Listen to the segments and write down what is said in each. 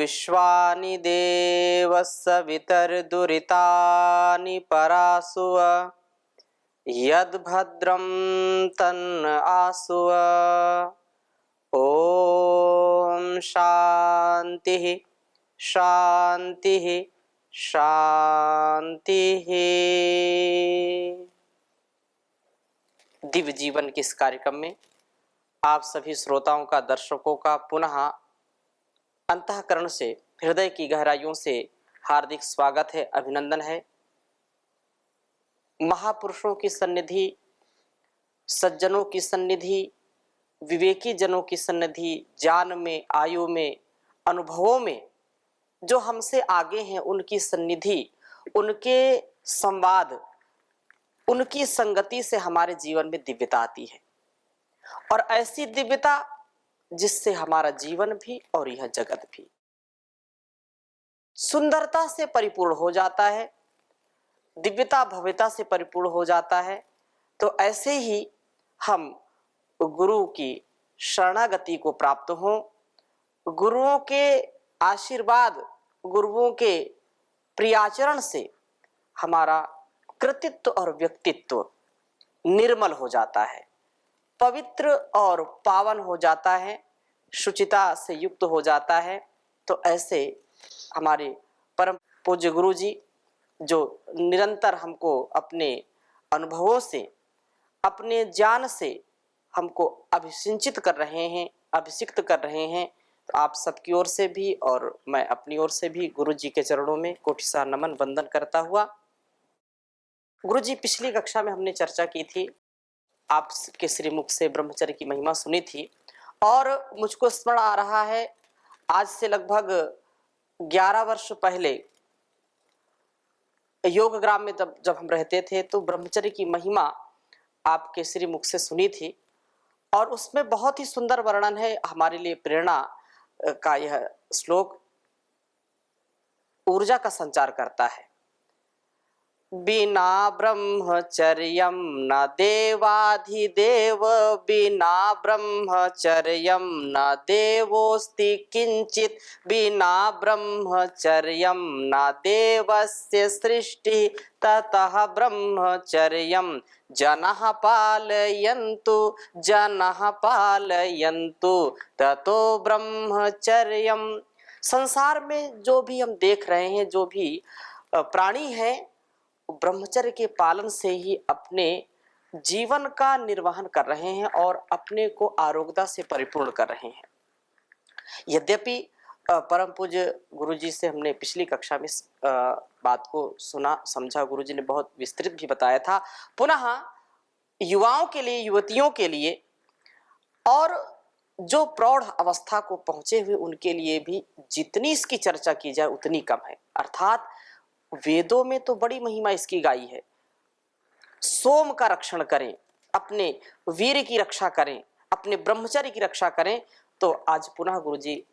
विश्वानि देवसवितर्दुरितानि परासुव यद्भद्रं तन्न आसुव। ओम शांति शांति शांति। दिव्य जीवन के इस कार्यक्रम में आप सभी श्रोताओं का, दर्शकों का पुनः अंतःकरण से, हृदय की गहराइयों से हार्दिक स्वागत है, अभिनंदन है। महापुरुषों की सन्निधि, सज्जनों की सन्निधि, विवेकी जनों की सन्निधि, ज्ञान में, आयु में, अनुभवों में जो हमसे आगे हैं, उनकी सन्निधि, उनके संवाद, उनकी संगति से हमारे जीवन में दिव्यता आती है। और ऐसी दिव्यता जिससे हमारा जीवन भी और यह जगत भी सुंदरता से परिपूर्ण हो जाता है, दिव्यता भव्यता से परिपूर्ण हो जाता है। तो ऐसे ही हम गुरु की शरणागति को प्राप्त हों, गुरुओं के आशीर्वाद, गुरुओं के प्रियाचरण से हमारा कृतित्व और व्यक्तित्व निर्मल हो जाता है, पवित्र और पावन हो जाता है, शुचिता से युक्त हो जाता है। तो ऐसे हमारे परम पूज्य गुरु जी जो निरंतर हमको अपने अनुभवों से, अपने ज्ञान से हमको अभिसिंचित कर रहे हैं, अभिषिक्त कर रहे हैं, तो आप सबकी ओर से भी और मैं अपनी ओर से भी गुरु जी के चरणों में कोटिसा नमन वंदन करता हुआ। गुरु जी, पिछली कक्षा में हमने चर्चा की थी, आपके श्रीमुख से ब्रह्मचर्य की महिमा सुनी थी, और मुझको स्मरण आ रहा है आज से लगभग 11 वर्ष पहले योग ग्राम में जब हम रहते थे तो ब्रह्मचर्य की महिमा आपके श्रीमुख से सुनी थी, और उसमें बहुत ही सुंदर वर्णन है। हमारे लिए प्रेरणा का यह श्लोक ऊर्जा का संचार करता है। बिना ब्रह्मचर्यं न देवाधिदेव, बिना ब्रह्मचर्यं न देवोऽस्ति किंचित्, बिना ब्रह्मचर्यं न देवस्य सृष्टि, ततः ब्रह्मचर्यं जनः पालयन्तु, जनः पालयन्तु ततो ब्रह्मचर्यं। संसार में जो भी हम देख रहे हैं, जो भी प्राणी हैं, ब्रह्मचर्य के पालन से ही अपने जीवन का निर्वहन कर रहे हैं और अपने को आरोग्यता से परिपूर्ण कर रहे हैं। यद्यपि परम पूज्य गुरु जी से हमने पिछली कक्षा में बात को सुना, समझा, गुरु जी ने बहुत विस्तृत भी बताया था। पुनः युवाओं के लिए, युवतियों के लिए और जो प्रौढ़ अवस्था को पहुंचे हुए उनके लिए भी जितनी इसकी चर्चा की जाए उतनी कम है। अर्थात वेदों में तो बड़ी महिमा इसकी गाई है। सोम का रक्षण करें, अपने वीर की रक्षा करें, अपने ब्रह्मचर्य की रक्षा करें। तो आज पुनः गुरुजी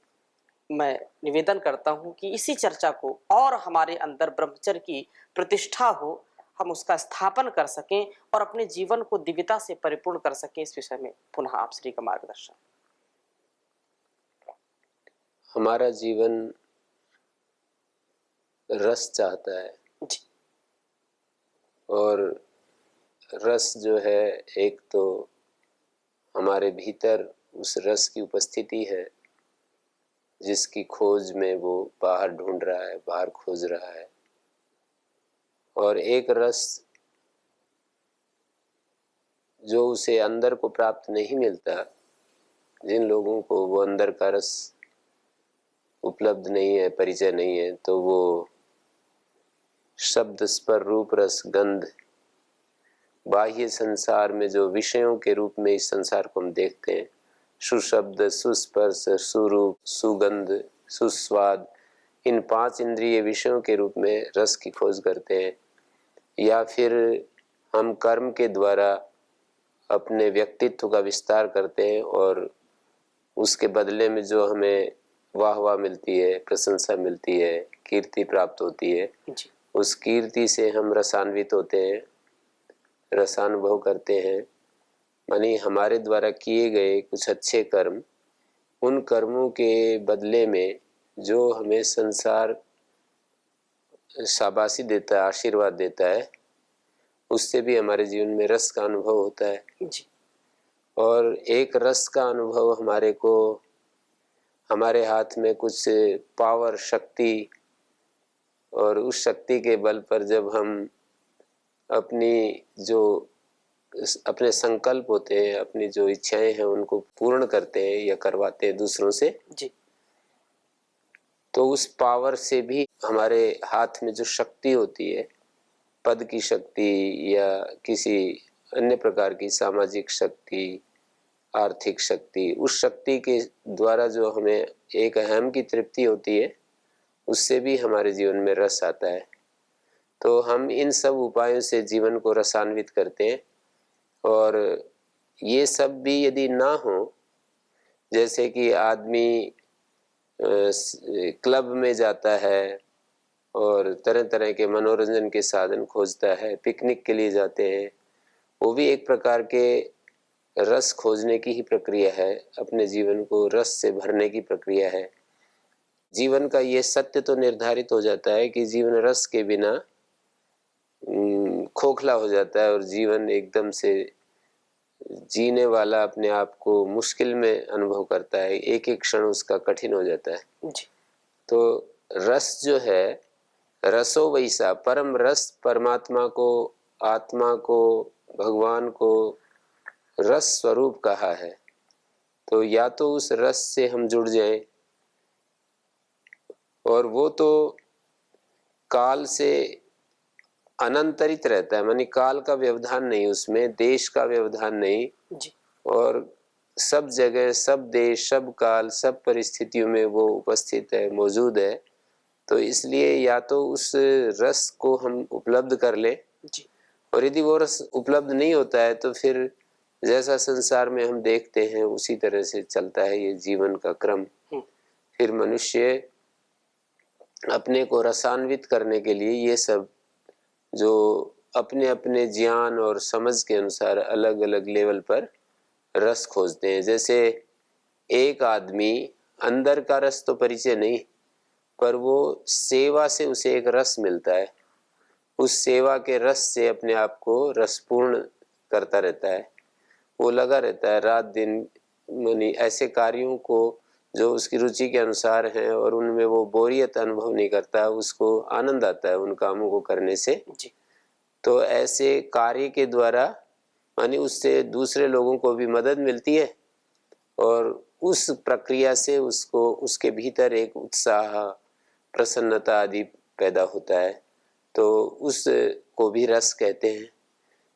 मैं निवेदन करता हूं कि इसी चर्चा को और हमारे अंदर ब्रह्मचर्य की प्रतिष्ठा हो, हम उसका स्थापन कर सकें और अपने जीवन को दिव्यता से परिपूर्ण कर सकें। इस विषय में पुनः आप श्री का मार्गदर्शन। हमारा जीवन रस चाहता है जी। और रस जो है, एक तो हमारे भीतर उस रस की उपस्थिति है जिसकी खोज में वो बाहर ढूंढ रहा है, बाहर खोज रहा है, और एक रस जो उसे अंदर को प्राप्त नहीं मिलता। जिन लोगों को वो अंदर का रस उपलब्ध नहीं है, परिचय नहीं है, तो वो शब्द, स्पर, रूप, रस, गंध, बाह्य संसार में जो विषयों के रूप में इस संसार को हम देखते हैं, सुशब्द, सुस्पर्श, सुरूप, सुगंध, सुस्वाद, इन 5 इंद्रिय विषयों के रूप में रस की खोज करते हैं। या फिर हम कर्म के द्वारा अपने व्यक्तित्व का विस्तार करते हैं और उसके बदले में जो हमें वाह वाह मिलती है, प्रशंसा मिलती है, कीर्ति प्राप्त होती है, उस कीर्ति से हम रसान्वित होते हैं, रसानुभव करते हैं। मानी हमारे द्वारा किए गए कुछ अच्छे कर्म, उन कर्मों के बदले में जो हमें संसार शाबाशी देता है, आशीर्वाद देता है, उससे भी हमारे जीवन में रस का अनुभव होता है। जी। और एक रस का अनुभव हमारे को, हमारे हाथ में कुछ पावर, शक्ति, और उस शक्ति के बल पर जब हम अपनी जो अपने संकल्प होते हैं, अपनी जो इच्छाएं हैं, उनको पूर्ण करते हैं या करवाते हैं दूसरों से, जी। तो उस पावर से भी हमारे हाथ में जो शक्ति होती है, पद की शक्ति या किसी अन्य प्रकार की सामाजिक शक्ति, आर्थिक शक्ति, उस शक्ति के द्वारा जो हमें एक अहम की तृप्ति होती है, उससे भी हमारे जीवन में रस आता है। तो हम इन सब उपायों से जीवन को रसान्वित करते हैं। और ये सब भी यदि ना हो, जैसे कि आदमी क्लब में जाता है और तरह तरह के मनोरंजन के साधन खोजता है, पिकनिक के लिए जाते हैं, वो भी एक प्रकार के रस खोजने की ही प्रक्रिया है, अपने जीवन को रस से भरने की प्रक्रिया है। जीवन का ये सत्य तो निर्धारित हो जाता है कि जीवन रस के बिना खोखला हो जाता है और जीवन एकदम से जीने वाला अपने आप को मुश्किल में अनुभव करता है, एक एक क्षण उसका कठिन हो जाता है। जी। तो रस जो है, रसो वैसा, परम रस परमात्मा को, आत्मा को, भगवान को रस स्वरूप कहा है। तो या तो उस रस से हम जुड़ जाएं, और वो तो काल से अनंतरित रहता है, मानी काल का व्यवधान नहीं उसमें, देश का व्यवधान नहीं, जी। और सब जगह, सब देश, सब काल, सब परिस्थितियों में वो उपस्थित है, मौजूद है। तो इसलिए या तो उस रस को हम उपलब्ध कर लें, जी। और यदि वो रस उपलब्ध नहीं होता है तो फिर जैसा संसार में हम देखते हैं उसी तरह से चलता है ये जीवन का क्रम। फिर मनुष्य अपने को रसान्वित करने के लिए ये सब जो अपने अपने ज्ञान और समझ के अनुसार अलग अलग लेवल पर रस खोजते हैं। जैसे एक आदमी अंदर का रस तो परिचय नहीं, पर वो सेवा से उसे एक रस मिलता है, उस सेवा के रस से अपने आप को रसपूर्ण करता रहता है, वो लगा रहता है रात दिन, मानी ऐसे कार्यों को जो उसकी रुचि के अनुसार हैं और उनमें वो बोरियत अनुभव नहीं करता, उसको आनंद आता है उन कामों को करने से। जी। तो ऐसे कार्य के द्वारा मानी उससे दूसरे लोगों को भी मदद मिलती है, और उस प्रक्रिया से उसको, उसके भीतर एक उत्साह, प्रसन्नता आदि पैदा होता है। तो उस को भी रस कहते हैं।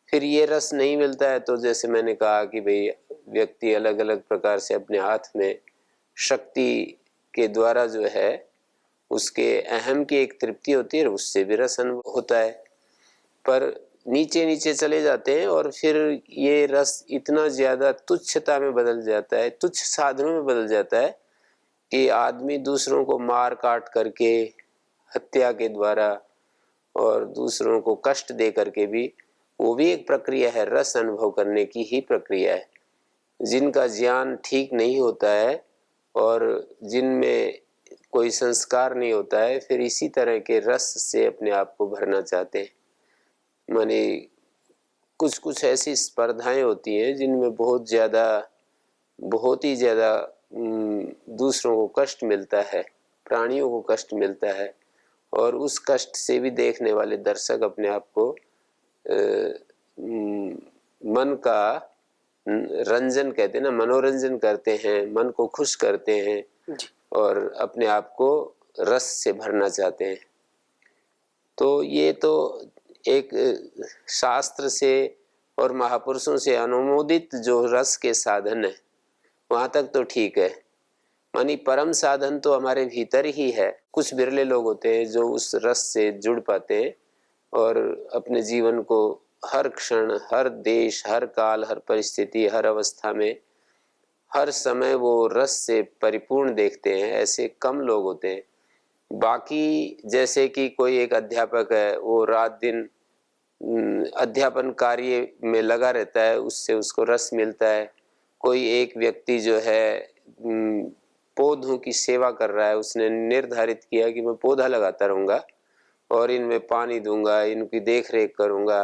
फिर ये रस नहीं मिलता है तो जैसे मैंने कहा कि भाई व्यक्ति अलग अलग प्रकार से अपने हाथ में शक्ति के द्वारा जो है उसके अहम की एक तृप्ति होती है, उससे भी रस अनुभव होता है। पर नीचे नीचे चले जाते हैं और फिर ये रस इतना ज्यादा तुच्छता में बदल जाता है, तुच्छ साधनों में बदल जाता है कि आदमी दूसरों को मार काट करके, हत्या के द्वारा और दूसरों को कष्ट दे करके भी, वो भी एक प्रक्रिया है, रस अनुभव करने की ही प्रक्रिया है। जिनका ज्ञान ठीक नहीं होता है और जिनमें कोई संस्कार नहीं होता है, फिर इसी तरह के रस से अपने आप को भरना चाहते हैं। माने कुछ कुछ ऐसी स्पर्धाएं होती हैं जिनमें बहुत ही ज्यादा दूसरों को कष्ट मिलता है, प्राणियों को कष्ट मिलता है, और उस कष्ट से भी देखने वाले दर्शक अपने आप को मन का रंजन कहते हैं ना, मनोरंजन करते हैं, मन को खुश करते हैं जी। और अपने आप को रस से भरना चाहते हैं। तो ये तो एक शास्त्र से और महापुरुषों से अनुमोदित जो रस के साधन है, वहां तक तो ठीक है। मानी परम साधन तो हमारे भीतर ही है। कुछ बिरले लोग होते हैं जो उस रस से जुड़ पाते हैं और अपने जीवन को हर क्षण, हर देश, हर काल, हर परिस्थिति, हर अवस्था में, हर समय वो रस से परिपूर्ण देखते हैं। ऐसे कम लोग होते हैं। बाकी जैसे कि कोई एक अध्यापक है, वो रात दिन अध्यापन कार्य में लगा रहता है, उससे उसको रस मिलता है। कोई एक व्यक्ति जो है पौधों की सेवा कर रहा है, उसने निर्धारित किया कि मैं पौधा लगाता रहूंगा और इनमें पानी दूंगा, इनकी देख रेख करूंगा।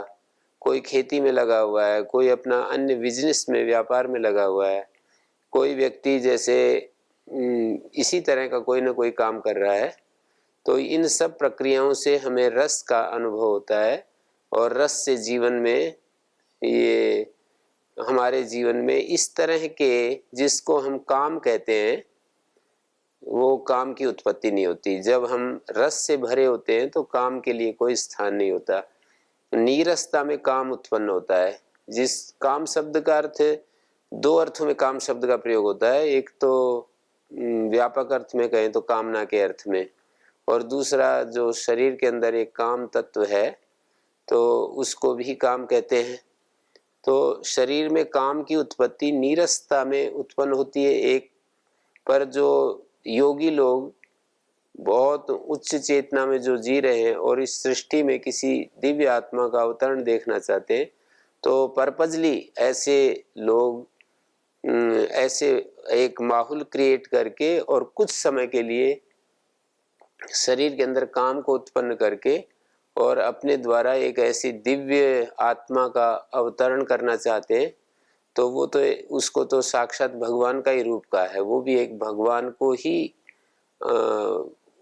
कोई खेती में लगा हुआ है, कोई अपना अन्य बिजनेस में, व्यापार में लगा हुआ है, कोई व्यक्ति जैसे इसी तरह का कोई ना कोई काम कर रहा है। तो इन सब प्रक्रियाओं से हमें रस का अनुभव होता है और रस से जीवन में, ये हमारे जीवन में इस तरह के जिसको हम काम कहते हैं, वो काम की उत्पत्ति नहीं होती। जब हम रस से भरे होते हैं तो काम के लिए कोई स्थान नहीं होता। नीरसता में काम उत्पन्न होता है। जिस काम शब्द का अर्थ, दो अर्थों में काम शब्द का प्रयोग होता है। एक तो व्यापक अर्थ में कहें तो कामना के अर्थ में, और दूसरा जो शरीर के अंदर एक काम तत्व है तो उसको भी काम कहते हैं। तो शरीर में काम की उत्पत्ति नीरसता में उत्पन्न होती है एक, पर जो योगी लोग बहुत उच्च चेतना में जो जी रहे हैं और इस सृष्टि में किसी दिव्य आत्मा का अवतरण देखना चाहते हैं, तो पर्पजली ऐसे लोग ऐसे एक माहौल क्रिएट करके और कुछ समय के लिए शरीर के अंदर काम को उत्पन्न करके और अपने द्वारा एक ऐसी दिव्य आत्मा का अवतरण करना चाहते हैं, तो वो तो उसको तो साक्षात भगवान का ही रूप का है। वो भी एक भगवान को ही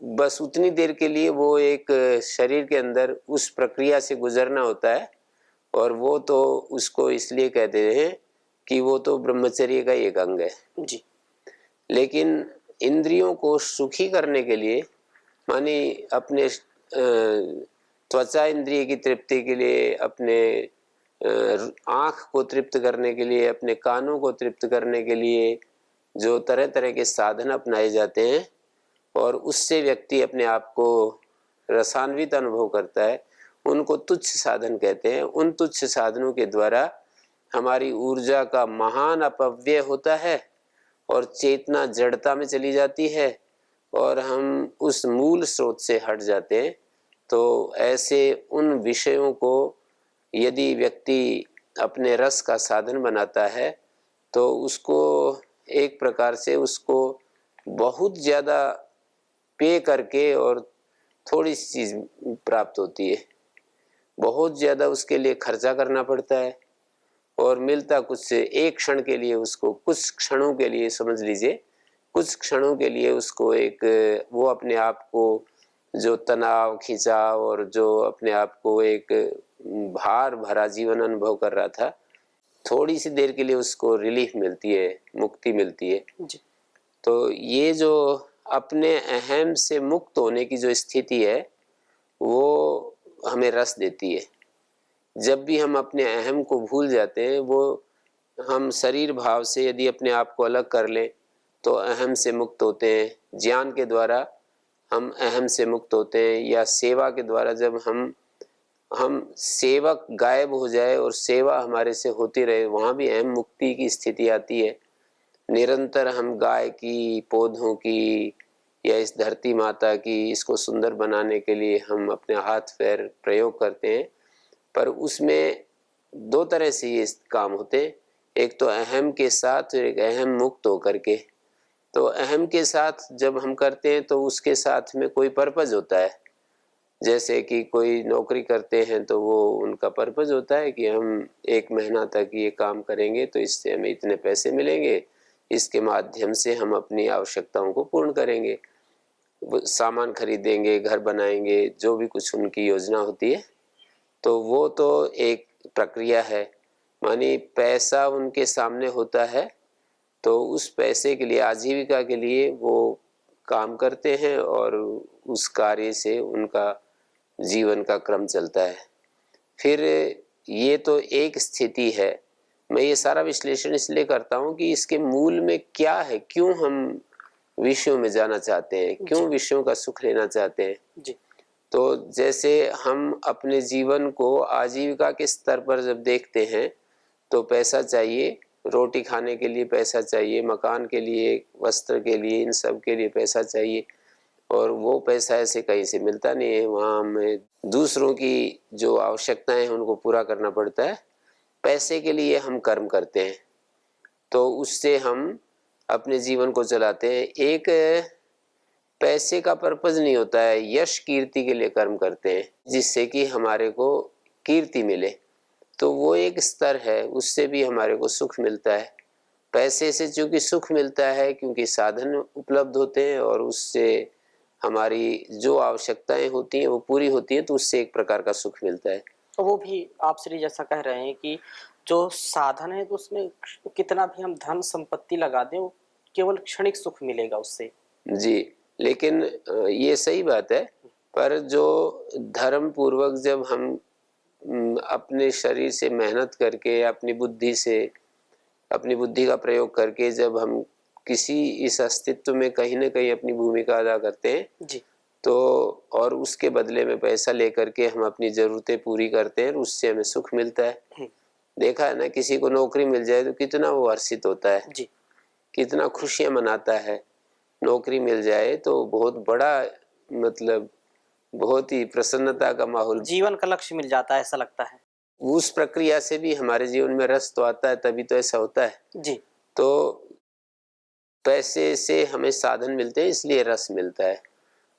बस उतनी देर के लिए वो एक शरीर के अंदर उस प्रक्रिया से गुजरना होता है, और वो तो उसको इसलिए कहते हैं कि वो तो ब्रह्मचर्य का एक अंग है जी। लेकिन इंद्रियों को सुखी करने के लिए, मानी अपने त्वचा इंद्रिय की तृप्ति के लिए, अपने आँख को तृप्त करने के लिए, अपने कानों को तृप्त करने के लिए जो तरह तरह के साधन अपनाए जाते हैं और उससे व्यक्ति अपने आप को रसान्वित अनुभव करता है, उनको तुच्छ साधन कहते हैं। उन तुच्छ साधनों के द्वारा हमारी ऊर्जा का महान अपव्यय होता है और चेतना जड़ता में चली जाती है और हम उस मूल स्रोत से हट जाते हैं। तो ऐसे उन विषयों को यदि व्यक्ति अपने रस का साधन बनाता है तो उसको एक प्रकार से उसको बहुत ज़्यादा पे करके और थोड़ी सी चीज़ प्राप्त होती है। बहुत ज़्यादा उसके लिए खर्चा करना पड़ता है और मिलता कुछ से एक क्षण के लिए, उसको कुछ क्षणों के लिए, समझ लीजिए कुछ क्षणों के लिए उसको एक, वो अपने आप को जो तनाव, खिंचाव और जो अपने आप को एक भार भरा जीवन अनुभव कर रहा था, थोड़ी सी देर के लिए उसको रिलीफ मिलती है, मुक्ति मिलती है जी। तो ये जो अपने अहम से मुक्त होने की जो स्थिति है वो हमें रस देती है। जब भी हम अपने अहम को भूल जाते हैं, वो हम शरीर भाव से यदि अपने आप को अलग कर लें तो अहम से मुक्त होते हैं। ज्ञान के द्वारा हम अहम से मुक्त होते हैं, या सेवा के द्वारा जब हम सेवक गायब हो जाए और सेवा हमारे से होती रहे, वहाँ भी अहम मुक्ति की स्थिति आती है। निरंतर हम गाय की, पौधों की या इस धरती माता की, इसको सुंदर बनाने के लिए हम अपने हाथ पैर प्रयोग करते हैं, पर उसमें दो तरह से ये काम होते हैं। एक तो अहम के साथ, एक अहम मुक्त होकर के। तो अहम के साथ जब हम करते हैं तो उसके साथ में कोई पर्पज होता है। जैसे कि कोई नौकरी करते हैं तो वो उनका पर्पज होता है कि हम 1 महीना तक ये काम करेंगे तो इससे हमें इतने पैसे मिलेंगे, इसके माध्यम से हम अपनी आवश्यकताओं को पूर्ण करेंगे, सामान खरीदेंगे, घर बनाएंगे, जो भी कुछ उनकी योजना होती है। तो वो तो एक प्रक्रिया है। मानी पैसा उनके सामने होता है तो उस पैसे के लिए, आजीविका के लिए वो काम करते हैं और उस कार्य से उनका जीवन का क्रम चलता है। फिर ये तो एक स्थिति है। मैं ये सारा विश्लेषण इसलिए करता हूँ कि इसके मूल में क्या है, क्यों हम विषयों में जाना चाहते हैं, क्यों विषयों का सुख लेना चाहते हैं जी। तो जैसे हम अपने जीवन को आजीविका के स्तर पर जब देखते हैं तो पैसा चाहिए, रोटी खाने के लिए पैसा चाहिए, मकान के लिए, वस्त्र के लिए, इन सब के लिए पैसा चाहिए, और वो पैसा ऐसे कहीं से मिलता नहीं है। वहाँ हमें दूसरों की जो आवश्यकताएं हैं उनको पूरा करना पड़ता है। पैसे के लिए हम कर्म करते हैं तो उससे हम अपने जीवन को चलाते हैं। एक पैसे का पर्पज नहीं होता है, यश कीर्ति के लिए कर्म करते हैं जिससे कि हमारे को कीर्ति मिले, तो वो एक स्तर है, उससे भी हमारे को सुख मिलता है। पैसे से चूंकि सुख मिलता है क्योंकि साधन उपलब्ध होते हैं और उससे हमारी जो आवश्यकताएं होती हैं वो पूरी होती है, तो उससे एक प्रकार का सुख मिलता है। तो वो भी आप श्री जैसा कह रहे हैं कि जो साधन है तो उसमें कितना भी हम धन संपत्ति लगा दें वो केवल क्षणिक सुख मिलेगा उससे। जी, लेकिन ये सही बात है, पर जो धर्म पूर्वक जब हम अपने शरीर से मेहनत करके अपनी बुद्धि का प्रयोग करके जब हम किसी इस अस्तित्व में कहीं ना कहीं अपनी भूमिका अदा करते हैं जी। तो और उसके बदले में पैसा लेकर के हम अपनी जरूरतें पूरी करते हैं, उससे हमें सुख मिलता है। देखा है ना, किसी को नौकरी मिल जाए तो कितना वो हर्षित होता है जी। कितना खुशियां मनाता है। नौकरी मिल जाए तो बहुत बड़ा, मतलब बहुत ही प्रसन्नता का माहौल, जीवन का लक्ष्य मिल जाता है ऐसा लगता है। उस प्रक्रिया से भी हमारे जीवन में रस तो आता है, तभी तो ऐसा होता है। जी। तो पैसे से हमें साधन मिलते हैं इसलिए रस मिलता है।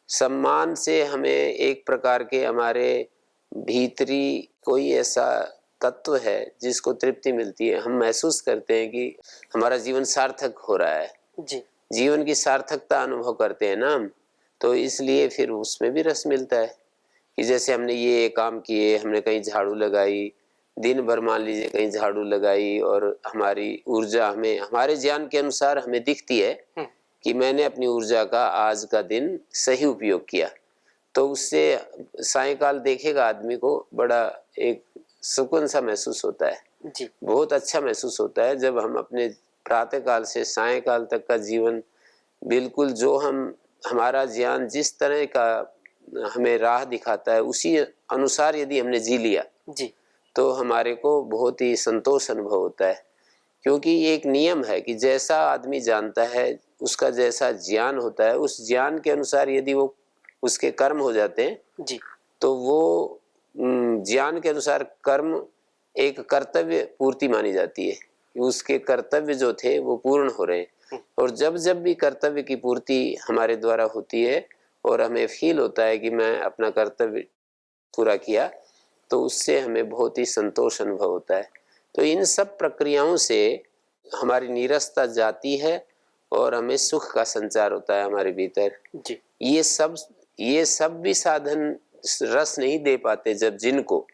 सम्मान से हमें एक प्रकार के हमारे भीतरी कोई ऐसा तत्व है जिसको तृप्ति मिलती है, हम महसूस करते हैं कि हमारा जीवन सार्थक हो रहा है। जी। जीवन की सार्थकता अनुभव करते हैं ना हम, तो इसलिए फिर उसमें भी रस मिलता है कि जैसे हमने ये काम किए, हमने कहीं झाड़ू लगाई, दिन भर मान लीजिए कहीं झाड़ू लगाई और हमारी ऊर्जा हमें हमारे ज्ञान के अनुसार हमें दिखती है कि मैंने अपनी ऊर्जा का आज का दिन सही उपयोग किया, तो उससे सायंकाल देखेगा आदमी को बड़ा एक सुकून सा महसूस होता है। जी। बहुत अच्छा महसूस होता है जब हम अपने प्रातः काल से सायंकाल तक का जीवन बिल्कुल जो हमारा ज्ञान जिस तरह का हमें राह दिखाता है उसी अनुसार यदि हमने जी लिया जी। तो हमारे को बहुत ही संतोष अनुभव होता है। क्योंकि ये एक नियम है कि जैसा आदमी जानता है, उसका जैसा ज्ञान होता है, उस ज्ञान के अनुसार यदि वो उसके कर्म हो जाते हैं जी। तो वो ज्ञान के अनुसार कर्म एक कर्तव्य पूर्ति मानी जाती है कि उसके कर्तव्य जो थे वो पूर्ण हो रहे हैं। और जब जब भी कर्तव्य की पूर्ति हमारे द्वारा होती है और हमें फील होता है कि मैं अपना कर्तव्य पूरा किया, तो उससे हमें बहुत ही संतोष अनुभव होता है। तो इन सब प्रक्रियाओं से हमारी नीरसता जाती है और हमें सुख का संचार होता है हमारे भीतर। जी। ये सब भी साधन रस नहीं दे पाते जब जिनको,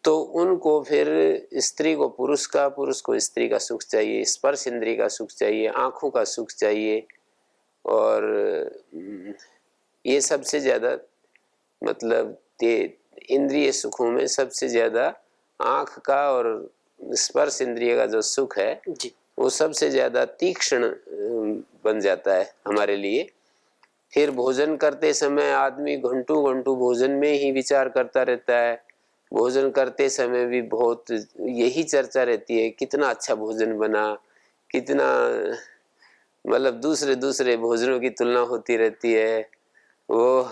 तो उनको फिर स्त्री को पुरुष का, पुरुष को स्त्री का सुख चाहिए, स्पर्श इंद्रिय का सुख चाहिए, आंखों का सुख चाहिए। और ये सबसे ज्यादा मतलब इंद्रिय सुखों में सबसे ज्यादा आंख का और स्पर्श इंद्रिय का जो सुख है जी। वो सबसे ज्यादा तीक्ष्ण बन जाता है हमारे लिए। फिर भोजन करते समय आदमी घंटों घंटों भोजन में ही विचार करता रहता है। भोजन करते समय भी बहुत यही चर्चा रहती है, कितना अच्छा भोजन बना, कितना, मतलब दूसरे दूसरे भोजनों की तुलना होती रहती है। वो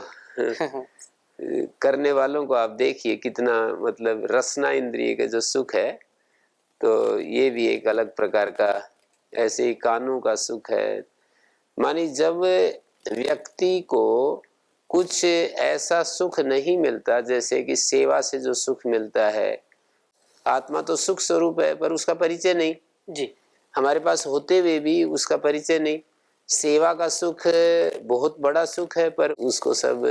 करने वालों को आप देखिए कितना, मतलब रसना इंद्रिय का जो सुख है, तो ये भी एक अलग प्रकार का, ऐसे ही कानों का सुख है। मानी जब व्यक्ति को कुछ ऐसा सुख नहीं मिलता जैसे कि सेवा से जो सुख मिलता है, आत्मा तो सुख स्वरूप है पर उसका परिचय नहीं, जी। हमारे पास होते हुए भी उसका परिचय नहीं। सेवा का सुख बहुत बड़ा सुख है पर उसको सब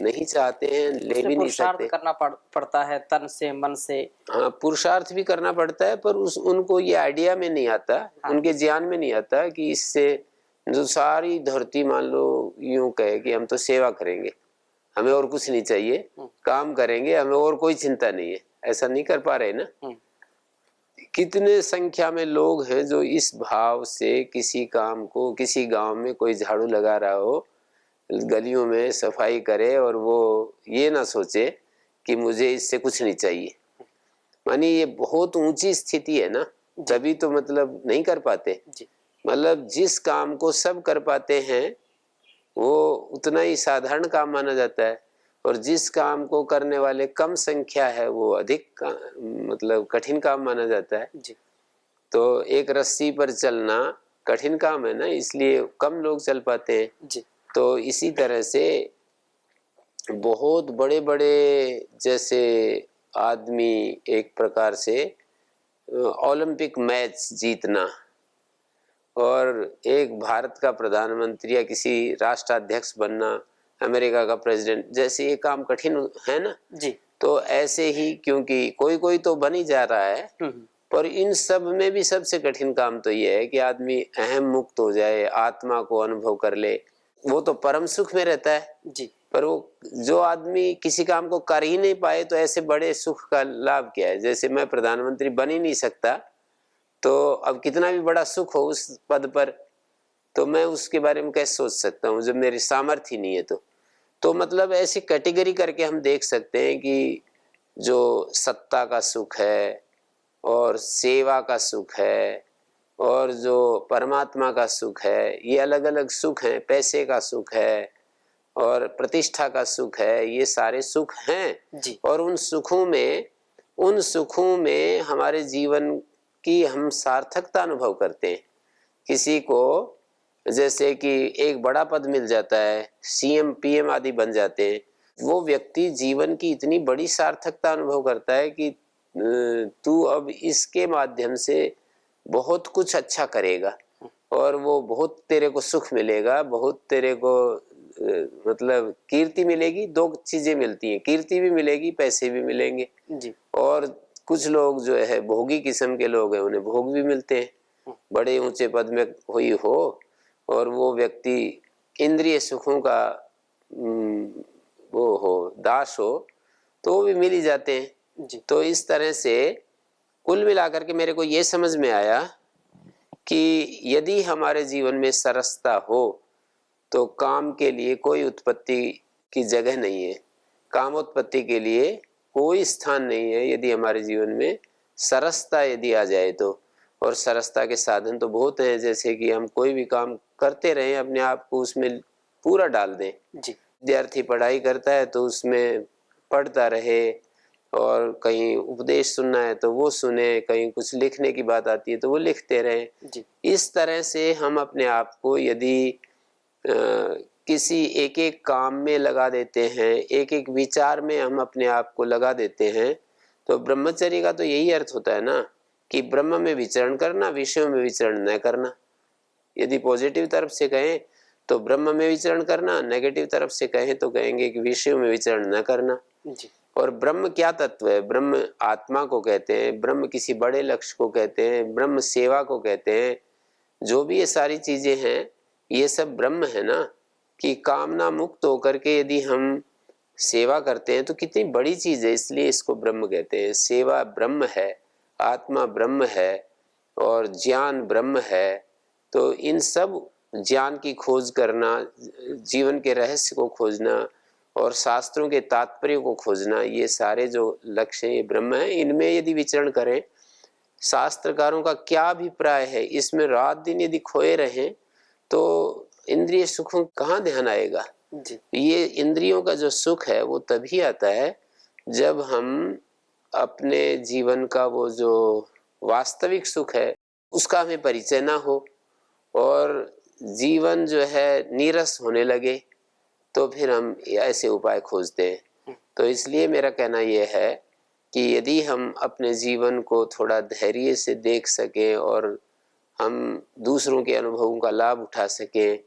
नहीं चाहते हैं, ले भी नहीं सकते। करना पड़ता है तन से मन से। हाँ, पुरुषार्थ भी करना पड़ता है पर उनको ये आइडिया में नहीं आता, हाँ। उनके ज्ञान में नहीं आता कि इससे जो सारी धरती मान लो यूं कहे कि हम तो सेवा करेंगे, हमें और कुछ नहीं चाहिए, काम करेंगे, हमें और कोई चिंता नहीं है, ऐसा नहीं कर पा रहे ना। कितने संख्या में लोग हैं जो इस भाव से किसी काम को, किसी गांव में कोई झाड़ू लगा रहा हो, गलियों में सफाई करे और वो ये ना सोचे कि मुझे इससे कुछ नहीं चाहिए। मानी ये बहुत ऊंची स्थिति है ना, तभी तो मतलब नहीं कर पाते। मतलब जिस काम को सब कर पाते हैं वो उतना ही साधारण काम माना जाता है, और जिस काम को करने वाले कम संख्या है वो अधिक मतलब कठिन काम माना जाता है। जी। तो एक रस्सी पर चलना कठिन काम है ना, इसलिए कम लोग चल पाते हैं। जी तो इसी तरह से बहुत बड़े बड़े जैसे आदमी एक प्रकार से ओलंपिक मैच जीतना और एक भारत का प्रधानमंत्री या किसी राष्ट्राध्यक्ष बनना, अमेरिका का प्रेसिडेंट, जैसे ये काम कठिन है ना। जी तो ऐसे ही क्योंकि कोई कोई तो बन ही जा रहा है, हम्म, पर इन सब में भी सबसे कठिन काम तो ये है कि आदमी अहम मुक्त हो जाए, आत्मा को अनुभव कर ले। वो तो परम सुख में रहता है, जी पर वो जो आदमी किसी काम को कर ही नहीं पाए तो ऐसे बड़े सुख का लाभ क्या है। जैसे मैं प्रधानमंत्री बन ही नहीं सकता, तो अब कितना भी बड़ा सुख हो उस पद पर, तो मैं उसके बारे में कैसे सोच सकता हूँ जब मेरी सामर्थ्य ही नहीं है। तो मतलब ऐसी कैटेगरी करके हम देख सकते हैं कि जो सत्ता का सुख है और सेवा का सुख है और जो परमात्मा का सुख है, ये अलग अलग सुख हैं। पैसे का सुख है और प्रतिष्ठा का सुख है, ये सारे सुख हैं। जी और उन सुखों में हमारे जीवन की हम सार्थकता अनुभव करते हैं। किसी को जैसे कि एक बड़ा पद मिल जाता है, सीएम पीएम आदि बन जाते हैं, वो व्यक्ति जीवन की इतनी बड़ी सार्थकता अनुभव करता है कि तू अब इसके माध्यम से बहुत कुछ अच्छा करेगा और वो बहुत तेरे को सुख मिलेगा, बहुत तेरे को मतलब कीर्ति मिलेगी। दो चीजें मिलती हैं, कीर्ति भी मिलेगी, पैसे भी मिलेंगे। जी और कुछ लोग जो है भोगी किस्म के लोग हैं, उन्हें भोग भी मिलते हैं, बड़े ऊंचे पद में हुई हो और वो व्यक्ति इंद्रिय सुखों का वो हो, दास हो, तो वो भी मिल ही जाते हैं। जी तो इस तरह से कुल मिलाकर के मेरे को ये समझ में आया कि यदि हमारे जीवन में सरसता हो तो काम के लिए कोई उत्पत्ति की जगह नहीं है, कामोत्पत्ति के लिए कोई स्थान नहीं है। यदि हमारे जीवन में सरसता यदि आ जाए तो, और सरसता के साधन तो बहुत हैं, जैसे कि हम कोई भी काम करते रहें, अपने आप को उसमें पूरा डाल दें। जी विद्यार्थी पढ़ाई करता है तो उसमें पढ़ता रहे, और कहीं उपदेश सुनना है तो वो सुने, कहीं कुछ लिखने की बात आती है तो वो लिखते रहे। जी इस तरह से हम अपने आप को यदि किसी एक एक काम में लगा देते हैं, एक एक विचार में हम अपने आप को लगा देते हैं, तो ब्रह्मचर्य का तो यही अर्थ होता है ना कि ब्रह्म में विचरण करना, विषयों में विचरण न करना। यदि पॉजिटिव तरफ से कहें तो ब्रह्म में विचरण करना, नेगेटिव तरफ से कहें तो कहेंगे कि विषयों में विचरण न करना। जी और ब्रह्म क्या तत्व है? ब्रह्म आत्मा को कहते हैं, ब्रह्म किसी बड़े लक्ष्य को कहते हैं, ब्रह्म सेवा को कहते हैं। जो भी ये सारी चीजें हैं, ये सब ब्रह्म है ना। कि कामना मुक्त होकर के यदि हम सेवा करते हैं तो कितनी बड़ी चीज है, इसलिए इसको ब्रह्म कहते हैं। सेवा ब्रह्म है, आत्मा ब्रह्म है और ज्ञान ब्रह्म है। तो इन सब ज्ञान की खोज करना, जीवन के रहस्य को खोजना और शास्त्रों के तात्पर्य को खोजना, ये सारे जो लक्ष्य हैं ये ब्रह्म है। इनमें यदि विचरण करें, शास्त्रकारों का क्या अभिप्राय है, इसमें रात दिन यदि खोए रहें तो इंद्रिय सुखों कहाँ ध्यान आएगा। जी ये इंद्रियों का जो सुख है वो तभी आता है जब हम अपने जीवन का वो जो वास्तविक सुख है उसका हमें परिचय ना हो और जीवन जो है नीरस होने लगे, तो फिर हम ऐसे उपाय खोजते हैं। तो इसलिए मेरा कहना यह है कि यदि हम अपने जीवन को थोड़ा धैर्य से देख सकें और हम दूसरों के अनुभवों का लाभ उठा सकें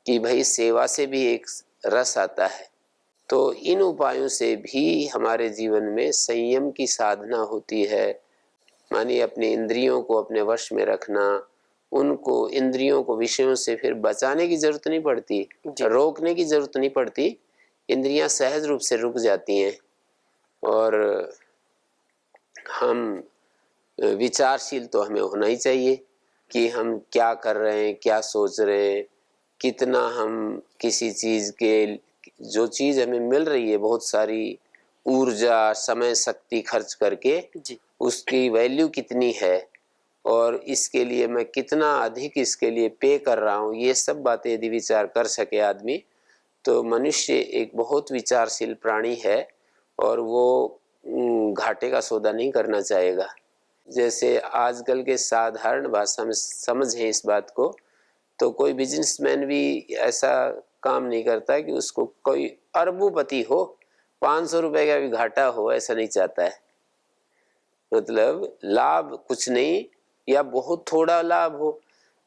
कि भाई सेवा से भी एक रस आता है, तो इन उपायों से भी हमारे जीवन में संयम की साधना होती है। मानिए अपने इंद्रियों को अपने वश में रखना, उनको इंद्रियों को विषयों से फिर बचाने की जरूरत नहीं पड़ती, रोकने की जरूरत नहीं पड़ती। इंद्रियां सहज रूप से रुक जाती हैं और हम विचारशील तो हमें होना ही चाहिए कि हम क्या कर रहे हैं, क्या सोच रहे हैं, कितना हम किसी चीज के, जो चीज हमें मिल रही है बहुत सारी ऊर्जा समय शक्ति खर्च करके, जी उसकी वैल्यू कितनी है और इसके लिए मैं कितना अधिक इसके लिए पे कर रहा हूँ, ये सब बातें यदि विचार कर सके आदमी, तो मनुष्य एक बहुत विचारशील प्राणी है और वो घाटे का सौदा नहीं करना चाहेगा। जैसे आजकल के साधारण भाषा में समझें इस बात को, तो कोई बिजनेसमैन भी ऐसा काम नहीं करता कि उसको कोई अरबोपति हो, 500 रुपए का भी घाटा हो, ऐसा नहीं चाहता है। मतलब लाभ कुछ नहीं या बहुत थोड़ा लाभ हो,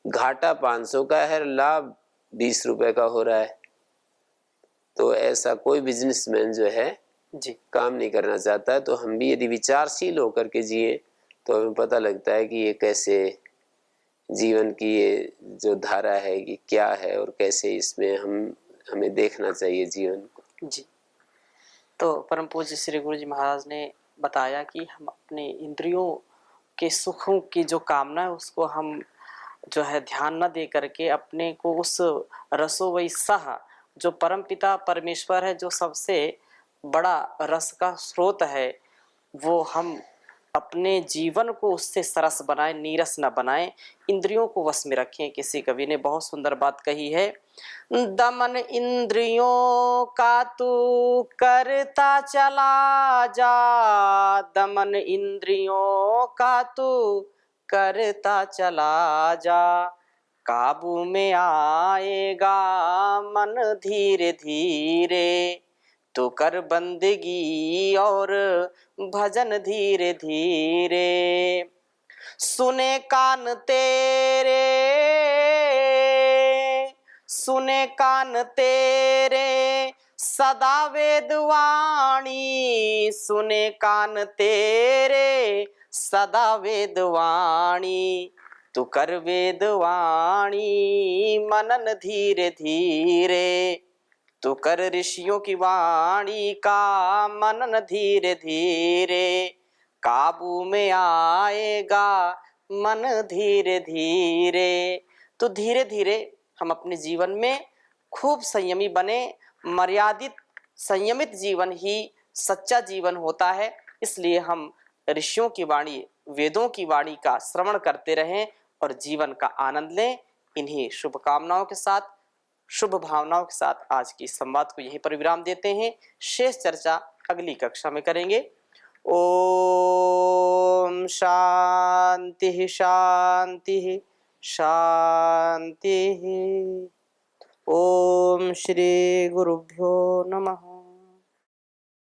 घाटा 500 का है, लाभ 20 रुपए का हो रहा है, तो ऐसा कोई बिजनेसमैन जो है जी काम नहीं करना चाहता है। तो हम भी यदि विचारशील होकर के जिए तो हमें पता लगता है कि ये कैसे जीवन की ये जो धारा है कि क्या है और कैसे इसमें हमें देखना चाहिए जीवन को। जी। तो परम पूज्य श्री गुरु जी महाराज ने बताया कि हम अपने इंद्रियों के सुखों की जो कामना है उसको हम जो है ध्यान न दे करके अपने को उस रसोवई सह जो परम पिता परमेश्वर है, जो सबसे बड़ा रस का स्रोत है, वो हम अपने जीवन को उससे सरस बनाएं, नीरस न बनाएं, इंद्रियों को वश में रखें। किसी कवि ने बहुत सुंदर बात कही है, दमन इंद्रियों का तू करता चला जा, दमन इंद्रियों का तू करता चला जा, काबू में आएगा मन धीरे धीरे, तो कर बंदगी और भजन धीरे धीरे, सुने कान तेरे, सुने कान तेरे सदा वेदवाणी, सुने कान तेरे सदा वेदवाणी, तू कर वेदवाणी मनन धीरे धीरे, तू कर ऋषियों की वाणी का मनन धीरे धीरे, काबू में आएगा मन धीरे धीरे। तो धीरे धीरे हम अपने जीवन में खूब संयमी बने। मर्यादित संयमित जीवन ही सच्चा जीवन होता है। इसलिए हम ऋषियों की वाणी, वेदों की वाणी का श्रवण करते रहें और जीवन का आनंद लें। इन्हीं शुभकामनाओं के साथ, शुभ भावनाओं के साथ आज की संवाद को यहीं पर विराम देते हैं। शेष चर्चा अगली कक्षा में करेंगे। ओम शांति शांति शांति। ओम श्री गुरुभ्यो नमः।